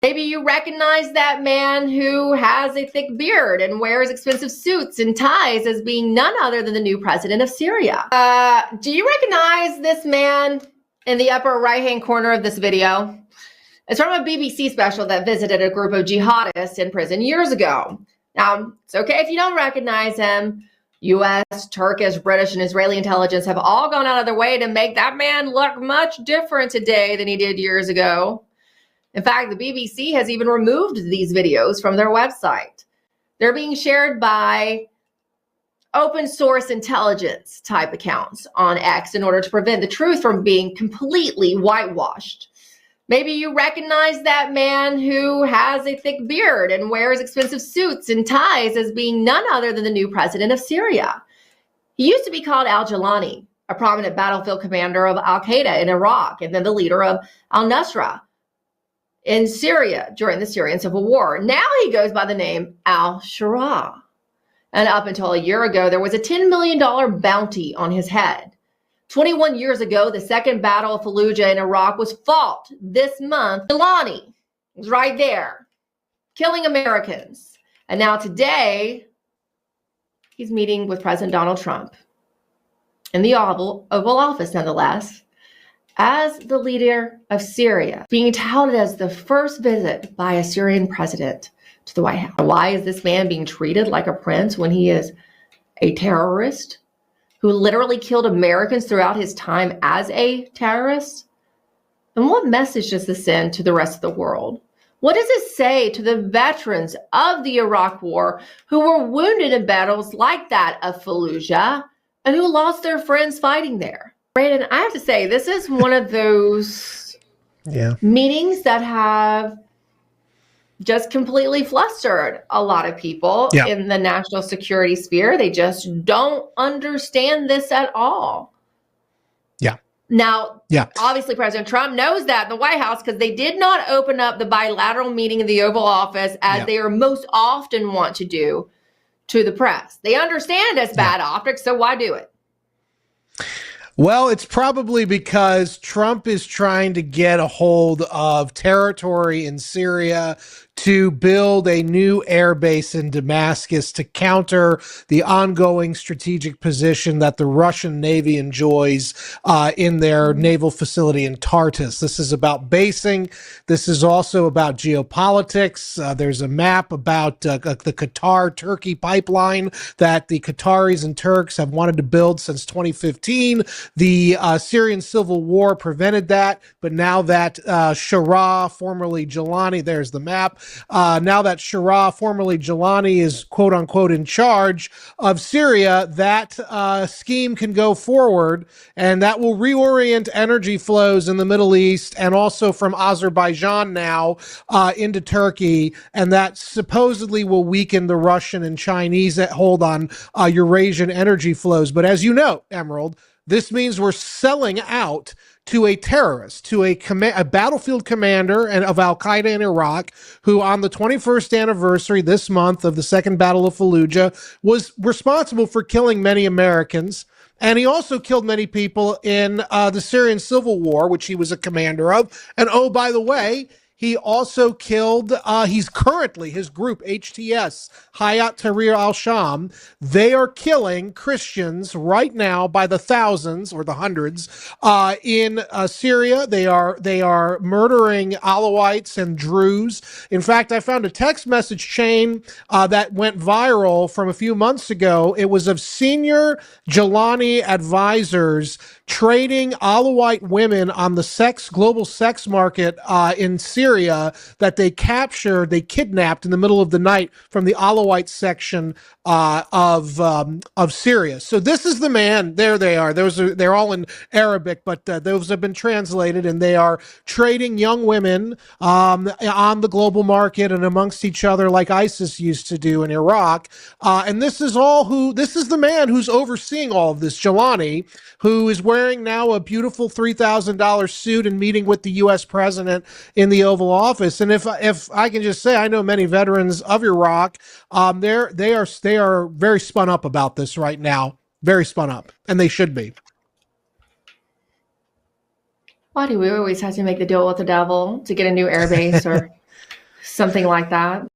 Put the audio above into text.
Maybe you recognize that man who has a thick beard and wears expensive suits and ties as being none other than the new president of Syria. Do you recognize this man in the upper right-hand corner of this video? It's from a BBC special that visited a group of jihadists in prison years ago. Now, it's okay if you don't recognize him. US, Turkish, British, and Israeli intelligence have all gone out of their way to make that man look much different today than he did years ago. In fact, the BBC has even removed these videos from their website. They're being shared by open source intelligence type accounts on X in order to prevent the truth from being completely whitewashed. Maybe you recognize that man who has a thick beard and wears expensive suits and ties as being none other than the new president of Syria. He used to be called Al-Juhani, a prominent battlefield commander of Al-Qaeda in Iraq, and then the leader of Al-Nusra in Syria during the Syrian civil war. Now he goes by the name Al-Sharrah. And up until a year ago, there was a $10 million bounty on his head. 21 years ago, the second battle of Fallujah in Iraq was fought this month. Al-Juhani was right there, killing Americans. And now today, he's meeting with President Donald Trump in the Oval Office, nonetheless, as the leader of Syria, being touted as the first visit by a Syrian president to the White House. Why is this man being treated like a prince when he is a terrorist who literally killed Americans throughout his time as a terrorist? And what message does this send to the rest of the world? What does it say to the veterans of the Iraq War who were wounded in battles like that of Fallujah and who lost their friends fighting there? Brandon, I have to say, this is one of those meetings that have just completely flustered a lot of people in the national security sphere. They just don't understand this at all. Now, obviously, President Trump knows that in the White House because they did not open up the bilateral meeting in the Oval Office as they are most often want to do to the press. They understand it's bad optics, so why do it? Well, it's probably because Trump is trying to get a hold of territory in Syria to build a new air base in Damascus to counter the ongoing strategic position that the Russian Navy enjoys in their naval facility in Tartus. This is about basing. This is also about geopolitics. There's a map about the Qatar-Turkey pipeline that the Qataris and Turks have wanted to build since 2015. The Syrian civil war prevented that, but now that Sharrah, formerly Gilani, there's the map, now that Sharrah, formerly Gilani, is quote unquote in charge of Syria, that scheme can go forward, and that will reorient energy flows in the Middle East and also from Azerbaijan now into Turkey, and that supposedly will weaken the Russian and Chinese hold on Eurasian energy flows. But as you know, Emerald, this means we're selling out to a terrorist, to a battlefield commander of Al-Qaeda in Iraq, who on the 21st anniversary this month of the Second Battle of Fallujah was responsible for killing many Americans. And he also killed many people in the Syrian civil war, which he was a commander of. And oh, by the way, he also killed, he's currently, his group, HTS, Hayat Tahrir al-Sham, they are killing Christians right now by the thousands or the hundreds in Syria. They are murdering Alawites and Druze. In fact, I found a text message chain that went viral from a few months ago. It was of senior Gilani advisors trading Alawite women on the global sex market in Syria that they kidnapped in the middle of the night from the Alawite section of Syria. So this is the man. There they are. They're all in Arabic, but those have been translated, and they are trading young women on the global market and amongst each other like ISIS used to do in Iraq. And this is the man who's overseeing all of this, Gilani, who is wearing now a beautiful $3,000 suit and meeting with the U.S. president in the Oval Office. And if I can just say, I know many veterans of Iraq. They are very spun up about this right now, very spun up, and they should be. Why do we always have to make the deal with the devil to get a new airbase or Something like that.